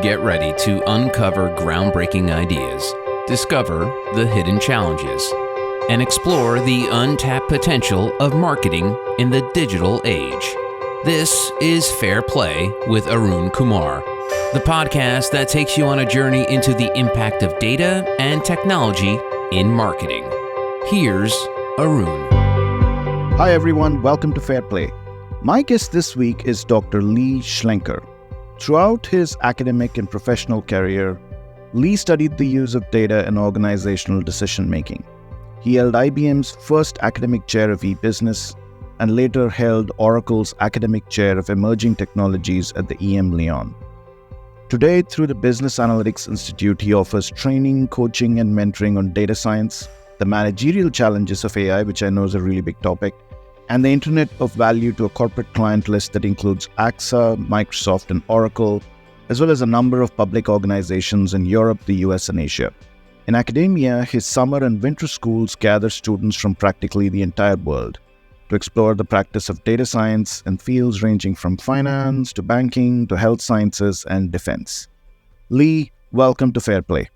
Get ready to uncover groundbreaking ideas, discover the hidden challenges, and explore the untapped potential of marketing in the digital age. This is FairPlay with Arun Kumar, the podcast that takes you on a journey into the impact of data and technology in marketing. Here's Arun. Hi everyone, welcome to FairPlay. My guest this week is Dr. Lee Schlenker. Throughout his academic and professional career, Lee studied the use of data in organizational decision-making. He held IBM's first academic chair of e-business and later held Oracle's academic chair of emerging technologies at the EM Lyon. Today, through the Business Analytics Institute, he offers training, coaching, and mentoring on data science, the managerial challenges of AI, which I know is a really big topic, and the Internet of Value to a corporate client list that includes AXA, Microsoft, and Oracle, as well as a number of public organizations in Europe, the US, and Asia. In academia, his summer and winter schools gather students from practically the entire world to explore the practice of data science in fields ranging from finance to banking to health sciences and defense. Lee, welcome to FairPlay.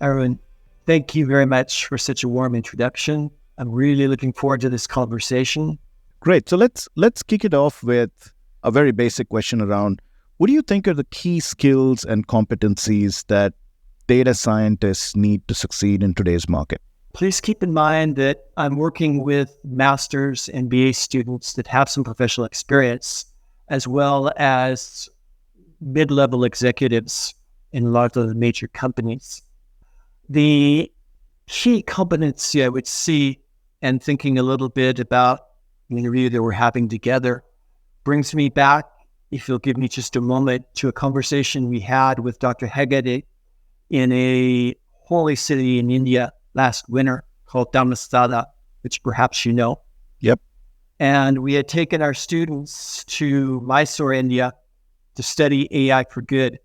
Arun, thank you very much for such a warm introduction. I'm really looking forward to this conversation. Great. So let's kick it off with a very basic question around what do you think are the key skills and competencies that data scientists need to succeed in today's market? Please keep in mind that I'm working with master's and BA students that have some professional experience, as well as mid-level executives in a lot of the major companies. The key competency I would see, and thinking a little bit about the interview that we're having together, brings me back, if you'll give me just a moment, to a conversation we had with Dr. Hegde in a holy city in India last winter called Dhammastada, which perhaps you know. Yep. And we had taken our students to Mysore, India to study AI for good.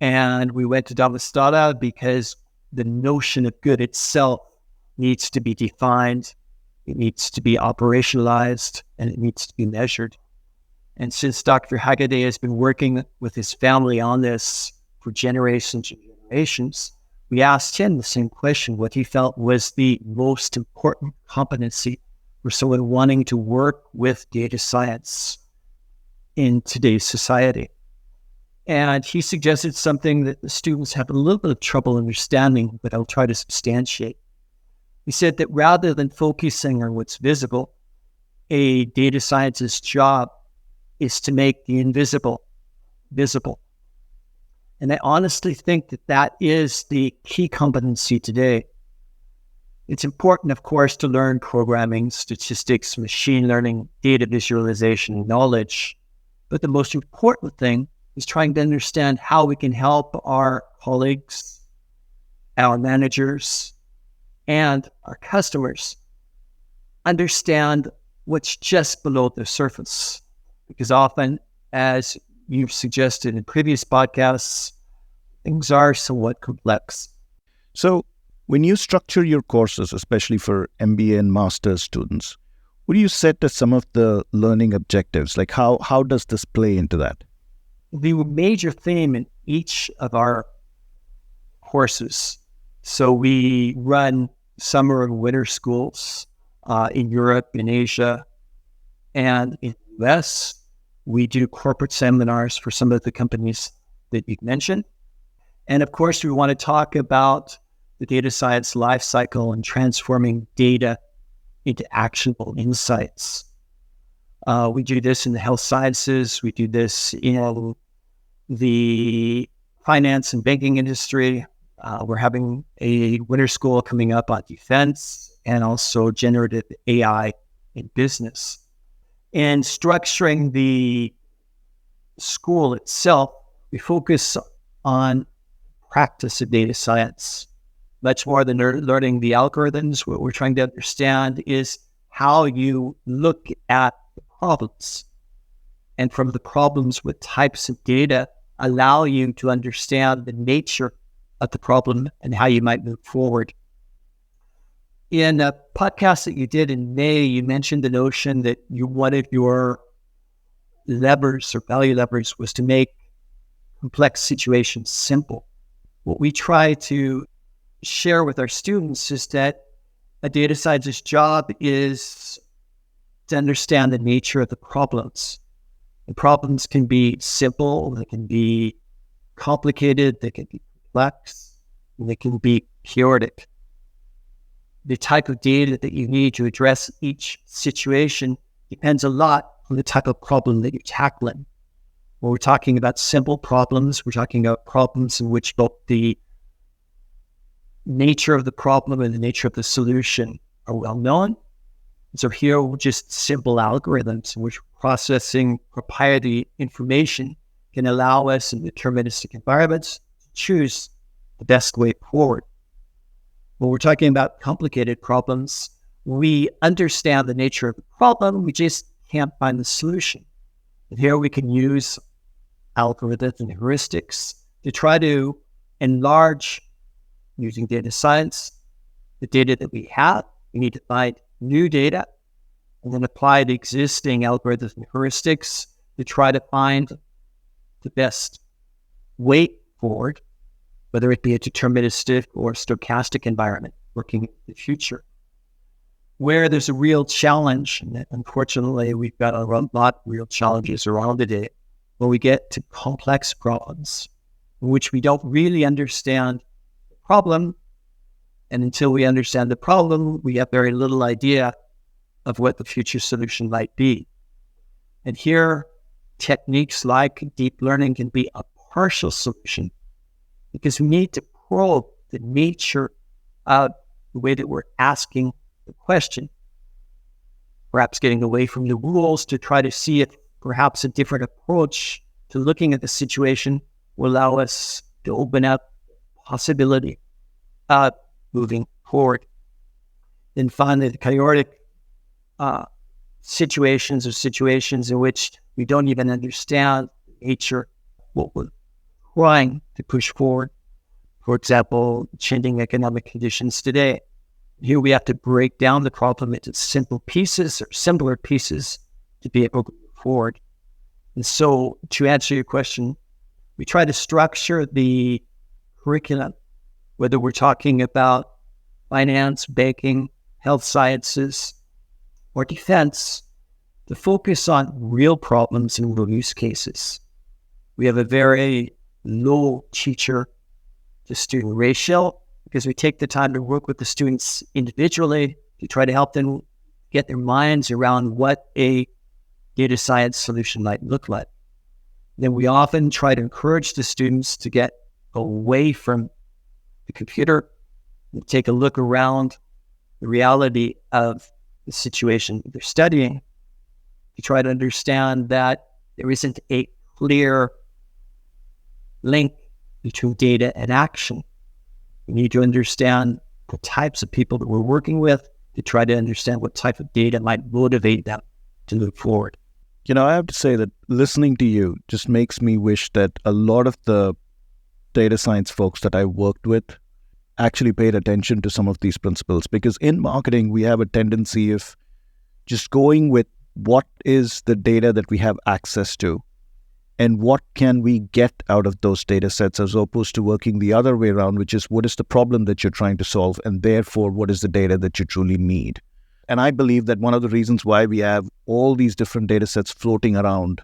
And we went to Dhammastada because the notion of good itself needs to be defined, it needs to be operationalized, and it needs to be measured. And since Dr. Hegde has been working with his family on this for generations and generations, we asked him the same question, what he felt was the most important competency for someone wanting to work with data science in today's society. And he suggested something that the students have a little bit of trouble understanding, but I'll try to substantiate. He said that rather than focusing on what's visible, a data scientist's job is to make the invisible visible. And I honestly think that that is the key competency today. It's important, of course, to learn programming, statistics, machine learning, data visualization, and knowledge. But the most important thing is trying to understand how we can help our colleagues, our managers, and our customers understand what's just below the surface. Because often, as you've suggested in previous podcasts, things are somewhat complex. So when you structure your courses, especially for MBA and master's students, what do you set as some of the learning objectives? Like how does this play into that? The major theme in each of our courses, so we run summer and winter schools in Europe, in Asia, and in the US. We do corporate seminars for some of the companies that you've mentioned. And of course, we want to talk about the data science lifecycle and transforming data into actionable insights. We do this in the health sciences. We do this in the finance and banking industry. We're having a winter school coming up on defense and also generative AI in business. And structuring the school itself, we focus on practice of data science. Much more than learning the algorithms, what we're trying to understand is how you look at the problems. And from the problems, what types of data allow you to understand the nature of the problem and how you might move forward. In a podcast that you did in May, you mentioned the notion that one of your levers or value levers was to make complex situations simple. What we try to share with our students is that a data scientist's job is to understand the nature of the problems. The problems can be simple, they can be complicated, they can be complex, and they can be chaotic. The type of data that you need to address each situation depends a lot on the type of problem that you're tackling. When we're talking about simple problems, we're talking about problems in which both the nature of the problem and the nature of the solution are well known. So here we're just simple algorithms in which processing proprietary information can allow us in deterministic environments to choose the best way forward. When we're talking about complicated problems, we understand the nature of the problem, we just can't find the solution. And here we can use algorithms and heuristics to try to enlarge, using data science, the data that we have. We need to find new data and then apply the existing algorithms and heuristics to try to find the best way forward, whether it be a deterministic or stochastic environment working in the future. Where there's a real challenge, and unfortunately we've got a lot of real challenges around today, when we get to complex problems in which we don't really understand the problem, and until we understand the problem, we have very little idea of what the future solution might be. And here, techniques like deep learning can be a partial solution because we need to probe the nature of the way that we're asking the question, perhaps getting away from the rules to try to see if perhaps a different approach to looking at the situation will allow us to open up possibility of moving forward. Then finally, the chaotic situations or situations in which we don't even understand the nature of what we're trying to push forward. For example, changing economic conditions today. Here we have to break down the problem into simple pieces or simpler pieces to be able to move forward. And so to answer your question, we try to structure the curriculum, whether we're talking about finance, banking, health sciences, or defense, to focus on real problems and real use cases. We have a very low teacher to student ratio because we take the time to work with the students individually to try to help them get their minds around what a data science solution might look like. Then we often try to encourage the students to get away from the computer and take a look around the reality of the situation they're studying. You try to understand that there isn't a clear link between data and action. We need to understand the types of people that we're working with to try to understand what type of data might motivate them to move forward. You know, I have to say that listening to you just makes me wish that a lot of the data science folks that I worked with actually paid attention to some of these principles, because in marketing, we have a tendency of just going with what is the data that we have access to and what can we get out of those data sets, as opposed to working the other way around, which is what is the problem that you're trying to solve, and therefore what is the data that you truly need. And I believe that one of the reasons why we have all these different data sets floating around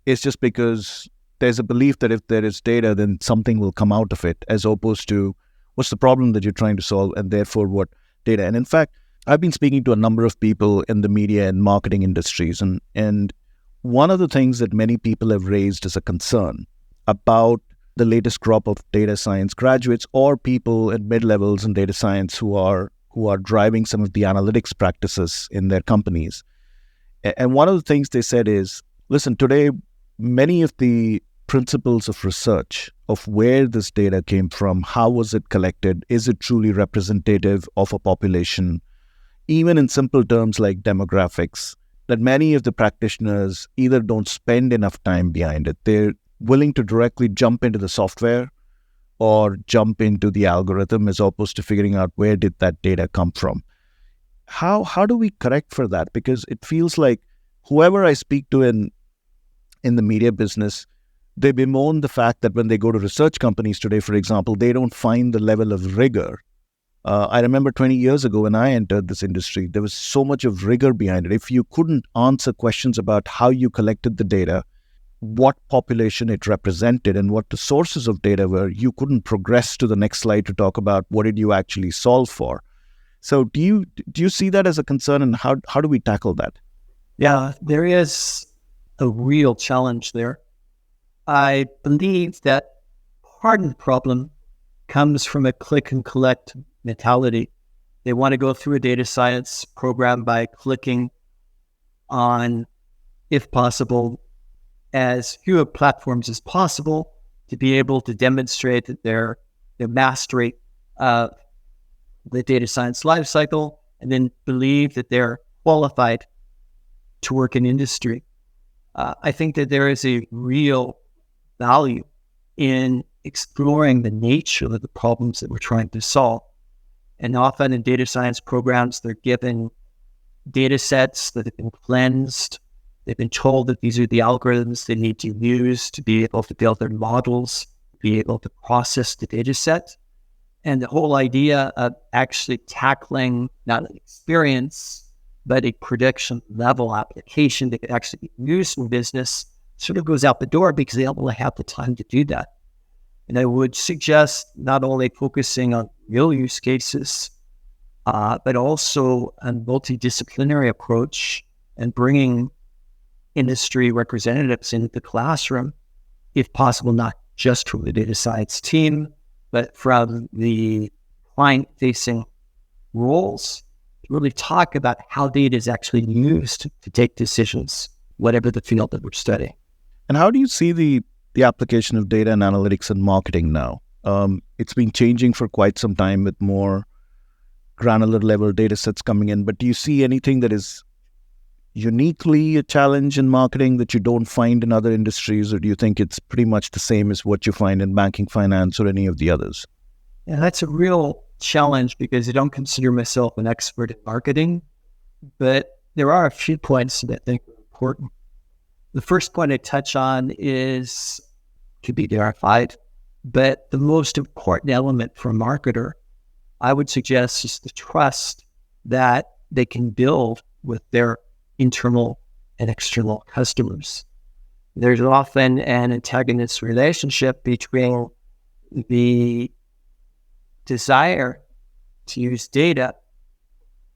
is just because there's a belief that if there is data, then something will come out of it, as opposed to what's the problem that you're trying to solve, and therefore what data. And in fact, I've been speaking to a number of people in the media and marketing industries, and one of the things that many people have raised as a concern about the latest crop of data science graduates or people at mid-levels in data science who are driving some of the analytics practices in their companies. And one of the things they said is, listen, today, many of the principles of research of where this data came from, how was it collected, is it truly representative of a population, even in simple terms like demographics, that many of the practitioners either don't spend enough time behind it. They're willing to directly jump into the software or jump into the algorithm as opposed to figuring out where did that data come from. How do we correct for that? Because it feels like whoever I speak to in the media business, they bemoan the fact that when they go to research companies today, for example, they don't find the level of rigor. I remember 20 years ago when I entered this industry, there was so much of rigor behind it. If you couldn't answer questions about how you collected the data, what population it represented, and what the sources of data were, you couldn't progress to the next slide to talk about what did you actually solve for. So do you see that as a concern, and how do we tackle that? Yeah, there is a real challenge there. I believe that part of the problem comes from a click and collect mentality. They want to go through a data science program by clicking on, if possible, as few platforms as possible to be able to demonstrate that their mastery of the data science lifecycle, and then believe that they're qualified to work in industry. I think that there is a real value in exploring the nature of the problems that we're trying to solve. And often in data science programs, they're given data sets that have been cleansed. They've been told that these are the algorithms they need to use to be able to build their models, be able to process the data set. And the whole idea of actually tackling not an experience, but a prediction level application that could actually be used in business sort of goes out the door because they don't really have the time to do that. And I would suggest not only focusing on real use cases, but also a multidisciplinary approach and bringing industry representatives into the classroom, if possible, not just from the data science team, but from the client-facing roles, to really talk about how data is actually used to take decisions, whatever the field that we're studying. And how do you see the application of data and analytics in marketing now? It's been changing for quite some time with more granular level data sets coming in, but do you see anything that is uniquely a challenge in marketing that you don't find in other industries, or do you think it's pretty much the same as what you find in banking, finance, or any of the others? Yeah, that's a real challenge because I don't consider myself an expert in marketing, but there are a few points that I think are important. The first point I touch on is to be verified, but the most important element for a marketer, I would suggest, is the trust that they can build with their internal and external customers. There's often an antagonist relationship between the desire to use data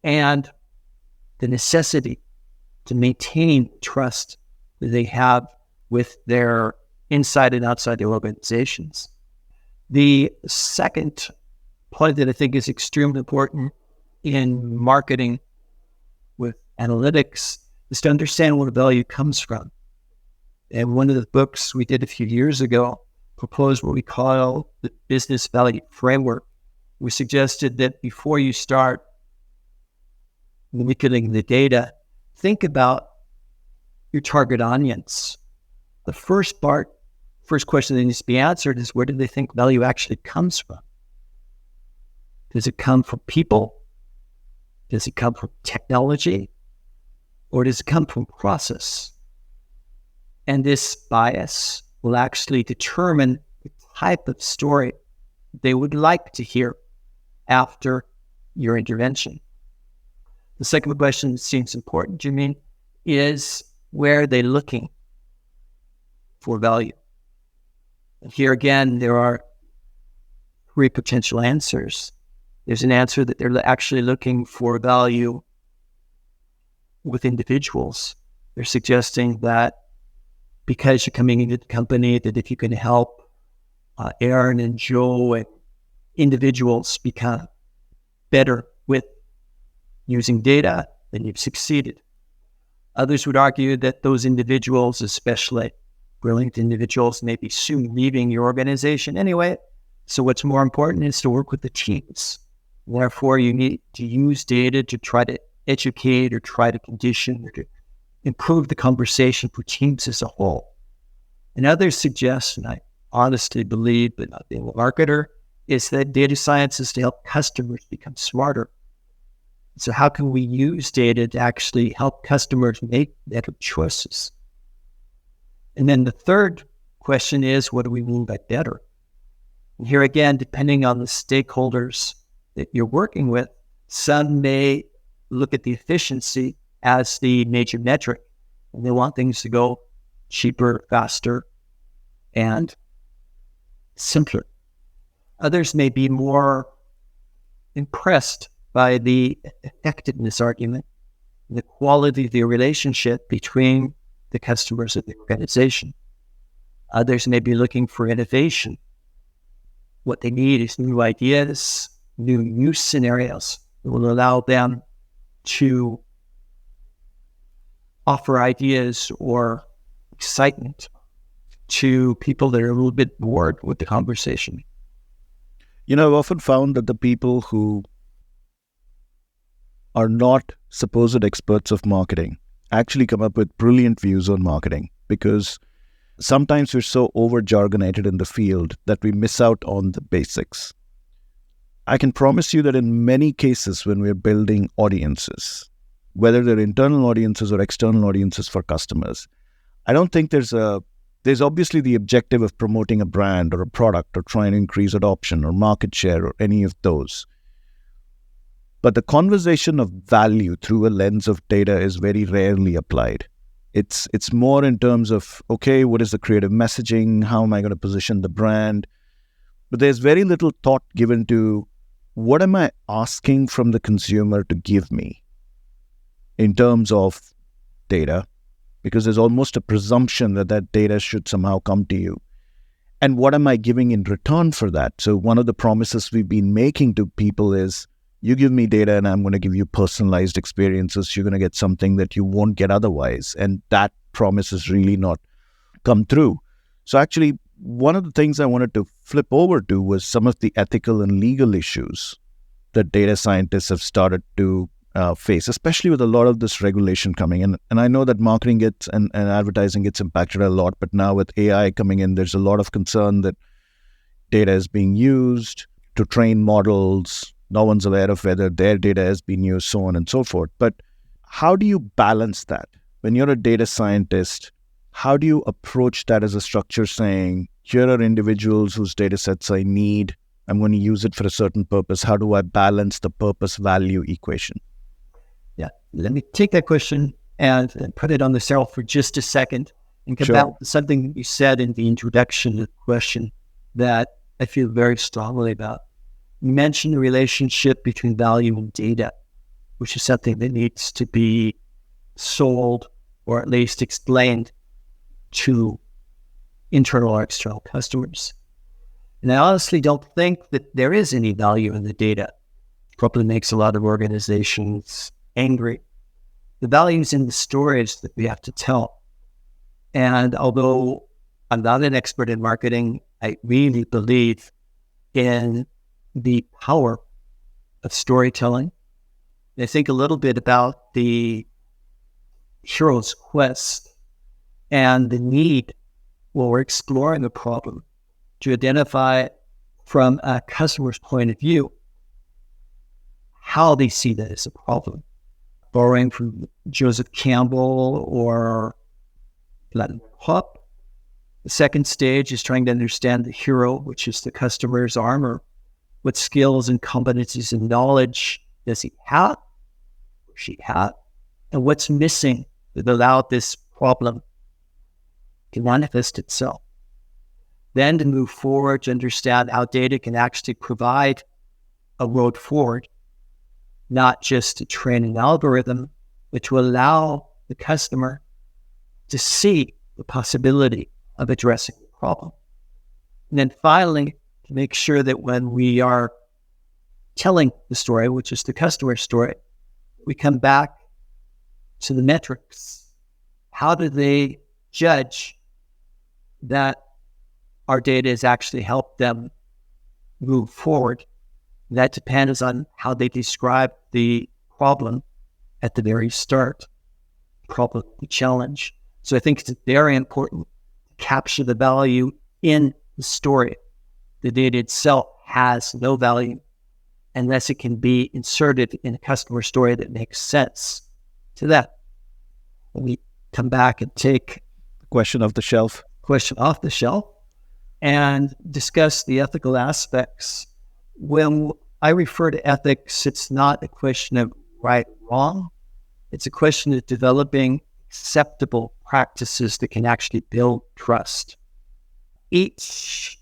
and the necessity to maintain trust that they have with their inside and outside the organizations. The second point that I think is extremely important in marketing with analytics is to understand where the value comes from. And one of the books we did a few years ago proposed what we call the business value framework. We suggested that before you start manipulating the data, think about your target audience. The first question that needs to be answered is, where do they think value actually comes from? Does it come from people? Does it come from technology? Or does it come from process? And this bias will actually determine the type of story they would like to hear after your intervention. The second question that seems important, Jameen, is where are they looking for value? And here again, there are three potential answers. There's an answer that they're actually looking for value with individuals. They're suggesting that because you're coming into the company, that if you can help Aaron and Joe and individuals become better with using data, then you've succeeded. Others would argue that those individuals, especially brilliant individuals, may be soon leaving your organization anyway. So what's more important is to work with the teams. Therefore, you need to use data to try to educate or try to condition or to improve the conversation for teams as a whole. And others suggest, and I honestly believe, but not being a marketer, is that data science is to help customers become smarter. So how can we use data to actually help customers make better choices? And then the third Question is, what do we mean by better? And here again, depending on the stakeholders that you're working with, some may look at the efficiency as the major metric, and they want things to go cheaper, faster, and simpler. Others may be more impressed by the effectiveness argument, the quality of the relationship between the customers and the organization. Others may be looking for innovation. What they need is new ideas, new use scenarios that will allow them to offer ideas or excitement to people that are a little bit bored with the conversation. You know, I've often found that the people who are not supposed experts of marketing actually come up with brilliant views on marketing, because sometimes we're so over-jargonated in the field that we miss out on the basics. I can promise you that in many cases when we're building audiences, whether they're internal audiences or external audiences for customers, I don't think there's obviously the objective of promoting a brand or a product or trying to increase adoption or market share or any of those. But the conversation of value through a lens of data is very rarely applied. It's more in terms of, okay, what is the creative messaging? How am I going to position the brand? But there's very little thought given to what am I asking from the consumer to give me in terms of data, because there's almost a presumption that that data should somehow come to you. And what am I giving in return for that? So one of the promises we've been making to people is, you give me data and I'm going to give you personalized experiences. You're going to get something that you won't get otherwise. And that promise has really not come through. So actually, one of the things I wanted to flip over to was some of the ethical and legal issues that data scientists have started to face, especially with a lot of this regulation coming in. And I know that marketing gets and advertising gets impacted a lot, but now with AI coming in, there's a lot of concern that data is being used to train models. No one's aware of whether their data has been used, so on and so forth. But how do you balance that? When you're a data scientist, how do you approach that as a structure saying, here are individuals whose data sets I need, I'm going to use it for a certain purpose. How do I balance the purpose-value equation? Yeah, let me take that question and put it on the shelf for just a second and come back to something you said in the introduction to the question that I feel very strongly about. You mentioned the relationship between value and data, which is something that needs to be sold or at least explained to internal or external customers. And I honestly don't think that there is any value in the data. Probably makes a lot of organizations angry. The value is in the stories that we have to tell. And although I'm not an expert in marketing, I really believe in the power of storytelling. And I think a little bit about the hero's quest and the need when we're exploring a problem to identify from a customer's point of view how they see that as a problem. Borrowing from Joseph Campbell or Latin Hop, the second stage is trying to understand the hero, which is the customer's armor. What skills and competencies and knowledge does he have or she have? And what's missing that allowed this problem to manifest itself? Then to move forward to understand how data can actually provide a road forward, not just to train an algorithm, but to allow the customer to see the possibility of addressing the problem. And then finally, to make sure that when we are telling the story, which is the customer story, we come back to the metrics. How do they judge that our data has actually helped them move forward? That depends on how they describe the problem at the very start, problem, the challenge. So I think it's very important to capture the value in the story. The data itself has no value unless it can be inserted in a customer story that makes sense to that. When we come back and take the question of the shelf. question off the shelf and discuss the ethical aspects. When I refer to ethics, it's not a question of right or wrong. It's a question of developing acceptable practices that can actually build trust. Each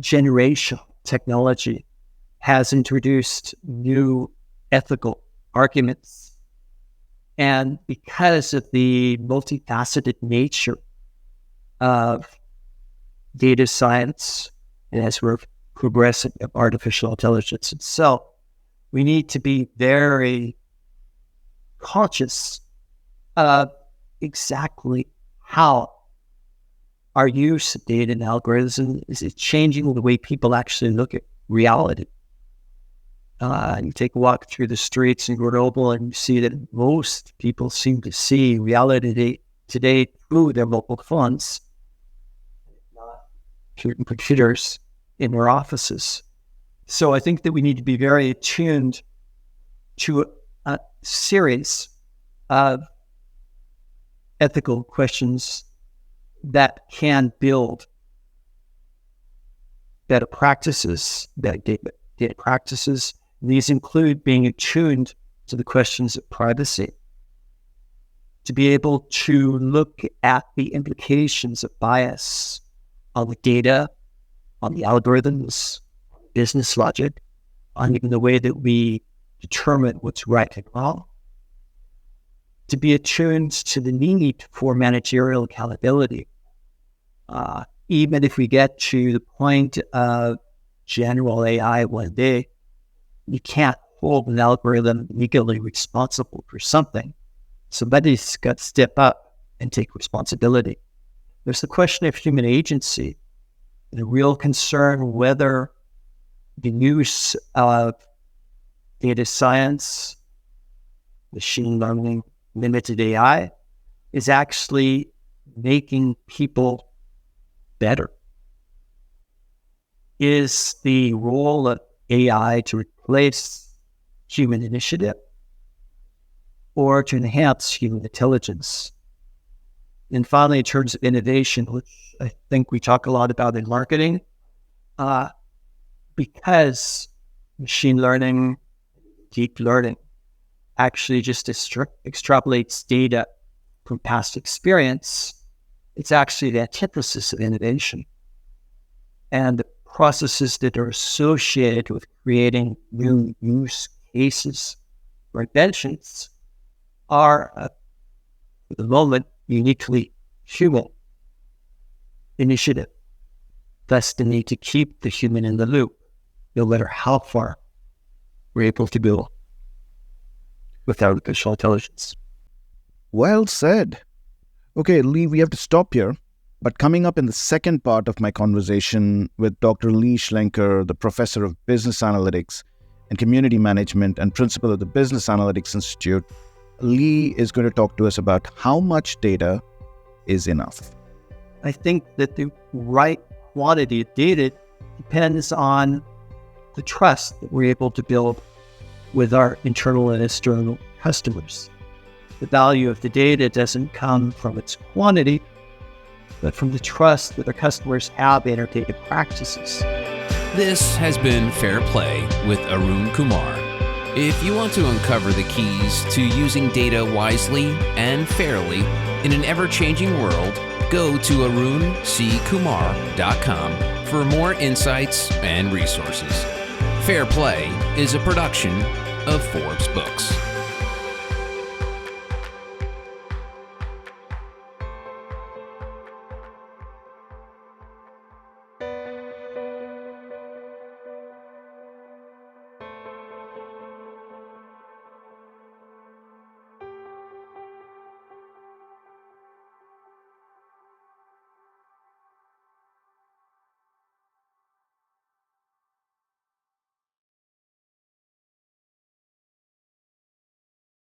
generation of technology has introduced new ethical arguments. And because of the multifaceted nature of data science, and as we're progressing of artificial intelligence itself, we need to be very conscious of exactly how our use of data and algorithms is it changing the way people actually look at reality. You take a walk through the streets in Grenoble and you see that most people seem to see reality today through their mobile phones, not through computers in their offices. So I think that we need to be very attuned to a series of ethical questions that can build better practices, better data practices. These include being attuned to the questions of privacy, to be able to look at the implications of bias on the data, on the algorithms, business logic, on even the way that we determine what's right and wrong, to be attuned to the need for managerial accountability. Even if we get to the point of general AI one day, you can't hold an algorithm legally responsible for something. Somebody's got to step up and take responsibility. There's the question of human agency, and a real concern whether the use of data science, machine learning, limited AI is actually making people better. Is the role of AI to replace human initiative or to enhance human intelligence? And finally, in terms of innovation, which I think we talk a lot about in marketing, because machine learning, deep learning, actually just extrapolates data from past experience, it's actually the antithesis of innovation. And the processes that are associated with creating new use cases or inventions are, at the moment, uniquely human initiative. Thus, the need to keep the human in the loop, no matter how far we're able to go with artificial intelligence. Well said. Okay, Lee, we have to stop here. But coming up in the second part of my conversation with Dr. Lee Schlenker, the professor of business analytics and community management and principal of the Business Analytics Institute, Lee is going to talk to us about how much data is enough. I think that the right quantity of data depends on the trust that we're able to build with our internal and external customers. The value of the data doesn't come from its quantity, but from the trust that our customers have in our data practices. This has been Fair Play with Arun Kumar. If you want to uncover the keys to using data wisely and fairly in an ever-changing world, go to arunkumar.com for more insights and resources. Fair Play is a production of Forbes Books.